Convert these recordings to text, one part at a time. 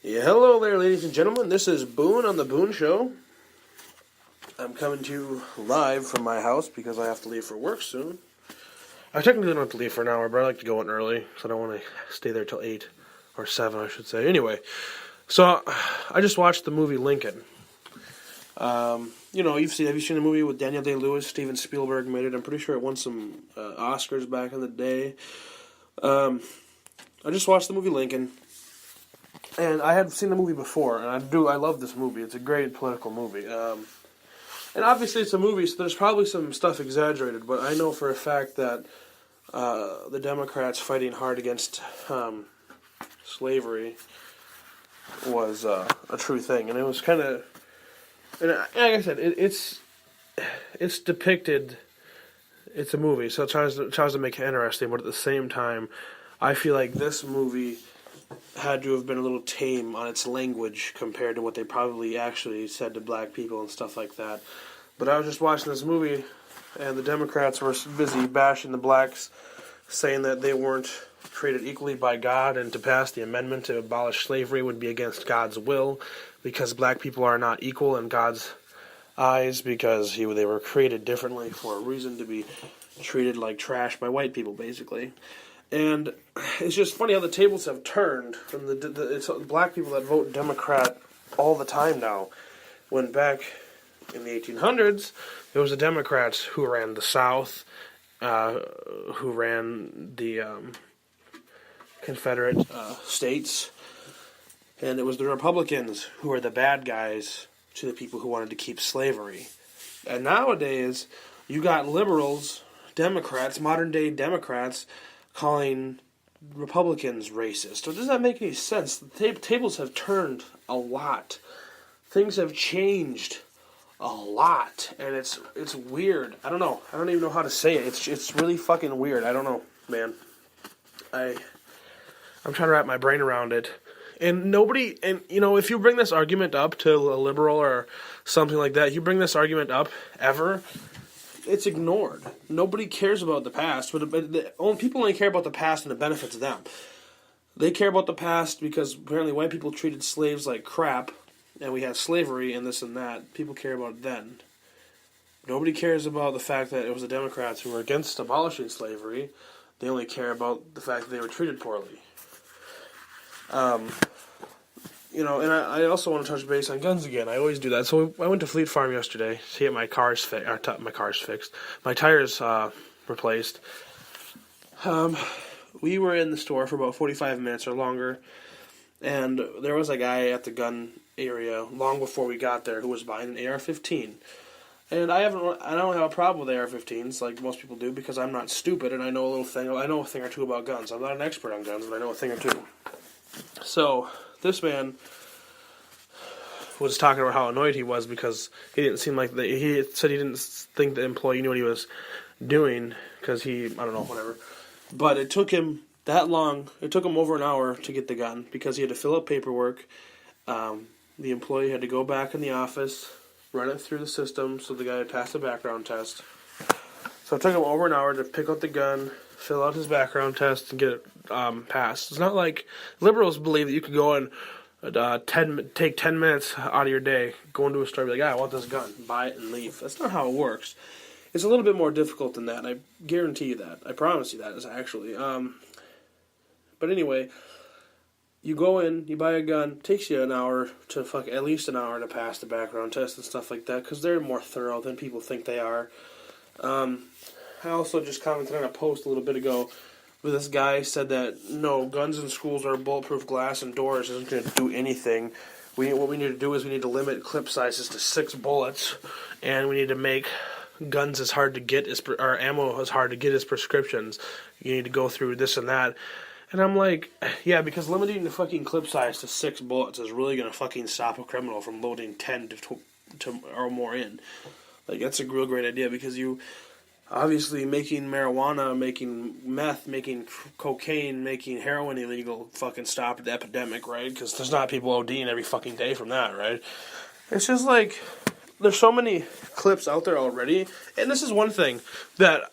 Yeah, hello there, ladies and gentlemen. This is Boone on the Boone Show. I'm coming to you live from my house because I have to leave for work soon. I technically don't have to leave for an hour, but I like to go in early, so I don't want to stay there till 8 or 7, I should say. Anyway, so I just watched the movie Lincoln. Have you seen the movie with Daniel Day-Lewis? Steven Spielberg made it. I'm pretty sure it won some Oscars back in the day. I just watched the movie Lincoln. And I had seen the movie before, and I love this movie. It's a great political movie. And obviously it's a movie, so there's probably some stuff exaggerated, but I know for a fact that the Democrats fighting hard against slavery was a true thing. And it was kind of, and like I said, it's depicted, it's a movie, so it tries to make it interesting, but at the same time, I feel like this movie had to have been a little tame on its language compared to what they probably actually said to black people and stuff like that. But I was just watching this movie, and the Democrats were busy bashing the blacks, saying that they weren't treated equally by God, and to pass the amendment to abolish slavery would be against God's will, because black people are not equal in God's eyes, because they were created differently for a reason to be treated like trash by white people, basically. And it's just funny how the tables have turned from it's black people that vote Democrat all the time now. When back in the 1800s, it was the Democrats who ran the South, who ran the Confederate states, and it was the Republicans who were the bad guys to the people who wanted to keep slavery. And nowadays, you got liberals, Democrats, modern-day Democrats, calling Republicans racist. So does that make any sense? The tables have turned a lot. Things have changed a lot, and it's weird. I don't know. I don't even know how to say it. It's really fucking weird. I don't know, man. I'm trying to wrap my brain around it. And if you bring this argument up to a liberal or something like that, you bring this argument up ever, it's ignored. Nobody cares about the past, but people only care about the past and it benefits them. They care about the past because apparently white people treated slaves like crap, and we had slavery and this and that. People care about it then. Nobody cares about the fact that it was the Democrats who were against abolishing slavery. They only care about the fact that they were treated poorly. And I also want to touch base on guns again. I always do that. So I went to Fleet Farm yesterday to get my car's fixed. My tires replaced. We were in the store for about 45 minutes or longer, and there was a guy at the gun area long before we got there who was buying an AR-15. And I don't have a problem with AR-15s like most people do because I'm not stupid and I know a thing or two about guns. I'm not an expert on guns, but I know a thing or two. So this man was talking about how annoyed he was because he didn't seem like he said he didn't think the employee knew what he was doing because whatever. But it took him that long. It took him over an hour to get the gun because he had to fill out paperwork. The employee had to go back in the office, run it through the system so the guy had passed the background test. So it took him over an hour to pick out the gun, fill out his background test, and get it passed. It's not like liberals believe that you could go and take 10 minutes out of your day, go into a store, and be like, I want this gun, buy it, and leave. That's not how it works. It's a little bit more difficult than that, and I guarantee you that. I promise you that, is actually. But anyway, you go in, you buy a gun, it takes you at least an hour to pass the background test and stuff like that, because they're more thorough than people think they are. I also just commented on a post a little bit ago where this guy said that, no, guns in schools are bulletproof glass and doors isn't going to do anything. What we need to do is we need to limit clip sizes to 6 bullets, and we need to make guns as hard to get or ammo as hard to get as prescriptions. You need to go through this and that. And I'm like, yeah, because limiting the fucking clip size to 6 bullets is really going to fucking stop a criminal from loading 10 to or more in. Like, that's a real great idea because you obviously making marijuana, making meth, making cocaine, making heroin illegal fucking stopped the epidemic, right? Because there's not people ODing every fucking day from that, right? It's just like, there's so many clips out there already. And this is one thing that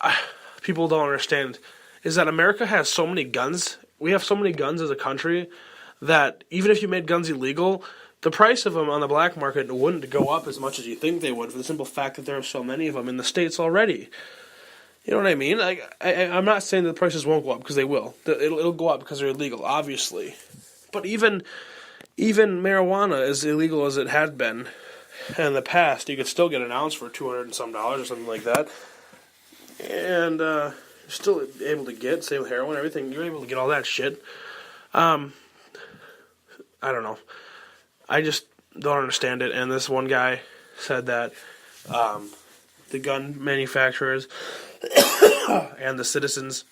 people don't understand, is that America has so many guns. We have so many guns as a country that even if you made guns illegal, the price of them on the black market wouldn't go up as much as you think they would for the simple fact that there are so many of them in the States already. You know what I mean? I'm not saying that the prices won't go up, because they will. It'll go up because they're illegal, obviously. But even marijuana, as illegal as it had been in the past, you could still get an ounce for $200 and some or something like that. And you're still able to get, say with heroin, everything, you're able to get all that shit. I don't know. I just don't understand it. And this one guy said that the gun manufacturers and the citizens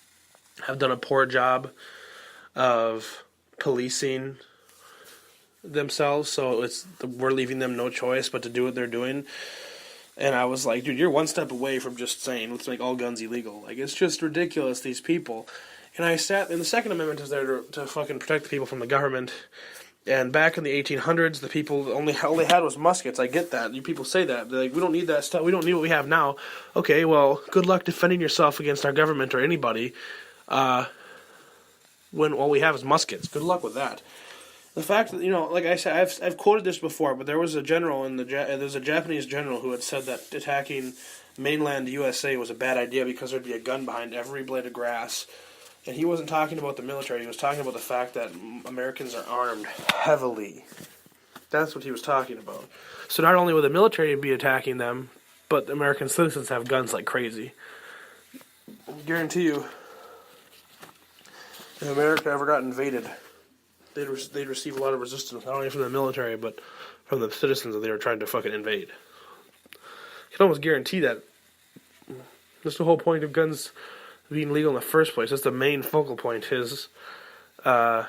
have done a poor job of policing themselves, so we're leaving them no choice but to do what they're doing. And I was like, dude, you're one step away from just saying, let's make all guns illegal. Like, it's just ridiculous, these people. And and the Second Amendment is there to fucking protect the people from the government. And back in the 1800s, the people all they had was muskets. I get that. You people say that. They're like, we don't need that stuff. We don't need what we have now. Okay, well, good luck defending yourself against our government or anybody when all we have is muskets. Good luck with that. The fact that, like I said, I've quoted this before, but there was a general there's a Japanese general who had said that attacking mainland USA was a bad idea because there'd be a gun behind every blade of grass. And he wasn't talking about the military. He was talking about the fact that Americans are armed heavily. That's what he was talking about. So not only would the military be attacking them, but American citizens have guns like crazy. I guarantee you, if America ever got invaded, they'd receive a lot of resistance, not only from the military, but from the citizens that they were trying to fucking invade. You can almost guarantee that. That's the whole point of guns being legal in the first place. That's the main focal point, is for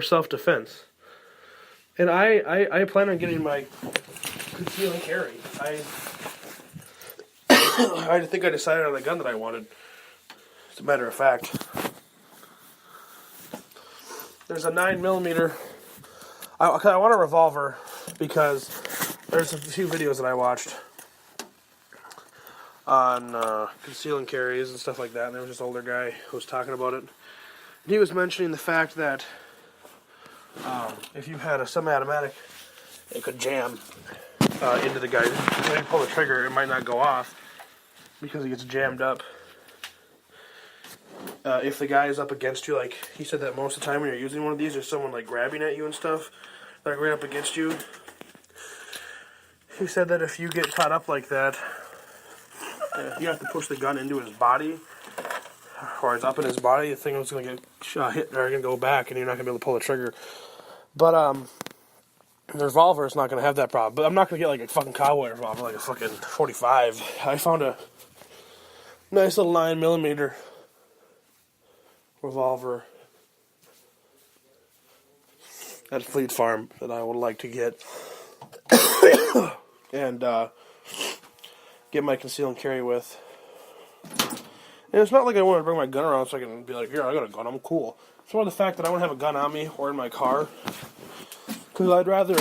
self-defense. And I plan on getting my conceal and carry. I think I decided on the gun that I wanted. As a matter of fact, there's a 9mm. I want a revolver because there's a few videos that I watched on conceal and carries and stuff like that, and there was this older guy who was talking about it. And he was mentioning the fact that if you had a semi-automatic, it could jam into the guy. When you pull the trigger, it might not go off because it gets jammed up. If the guy is up against you, like he said that most of the time when you're using one of these, there's someone like grabbing at you and stuff, like right up against you. He said that if you get caught up like that, you have to push the gun into his body, or it's up in his body. The thing is going to get hit, or going to go back, and you're not going to be able to pull the trigger. But the revolver is not going to have that problem. But I'm not going to get like a fucking cowboy revolver, like a fucking 45. I found a nice little 9mm revolver at Fleet Farm that I would like to get, and get my conceal and carry with. And it's not like I want to bring my gun around so I can be like, here, I got a gun, I'm cool. It's more the fact that I don't have a gun on me or in my car, because I'd rather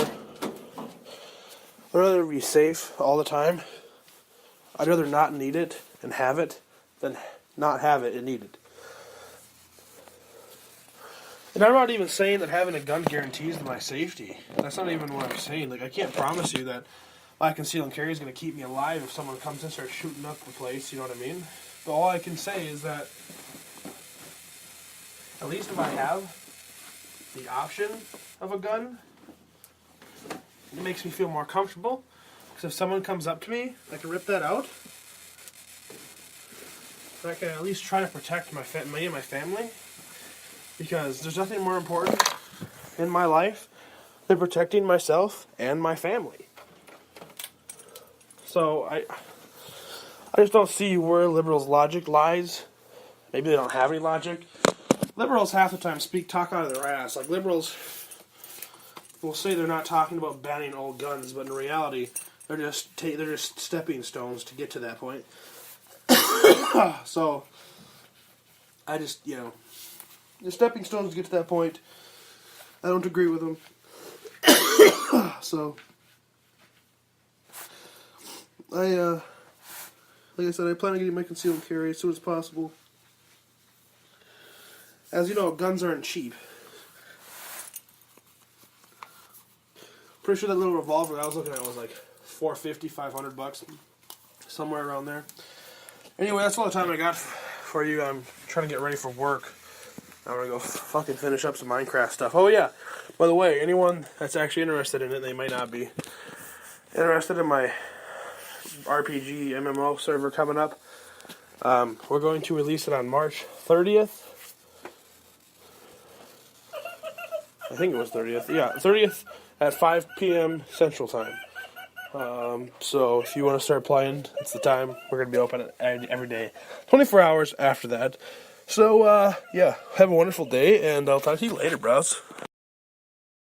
be safe all the time. I'd rather not need it and have it than not have it and need it. And I'm not even saying that having a gun guarantees my safety. That's not even what I'm saying. Like, I can't promise you that my conceal and carry is going to keep me alive if someone comes and starts shooting up the place, you know what I mean? But all I can say is that at least if I have the option of a gun, it makes me feel more comfortable. Because if someone comes up to me, I can rip that out. And I can at least try to protect me and my family. Because there's nothing more important in my life than protecting myself and my family. So I just don't see where liberals' logic lies. Maybe they don't have any logic. Liberals half the time talk out of their ass. Like, liberals will say they're not talking about banning all guns, but in reality, they're just stepping stones to get to that point. So I just, the stepping stones to get to that point. I don't agree with them. So like I said, I plan on getting my conceal and carry as soon as possible. As you know, guns aren't cheap. Pretty sure that little revolver I was looking at was like $450, $500, somewhere around there. Anyway, that's all the time I got for you. I'm trying to get ready for work. I'm gonna go fucking finish up some Minecraft stuff. Oh yeah, by the way, anyone that's actually interested in it, they might not be interested in my RPG MMO server coming up. We're going to release it on March 30th. I think it was 30th. Yeah, 30th at 5 p.m. Central Time. So if you want to start playing, it's the time. We're going to be open every day. 24 hours after that. So, yeah, have a wonderful day, and I'll talk to you later, bros.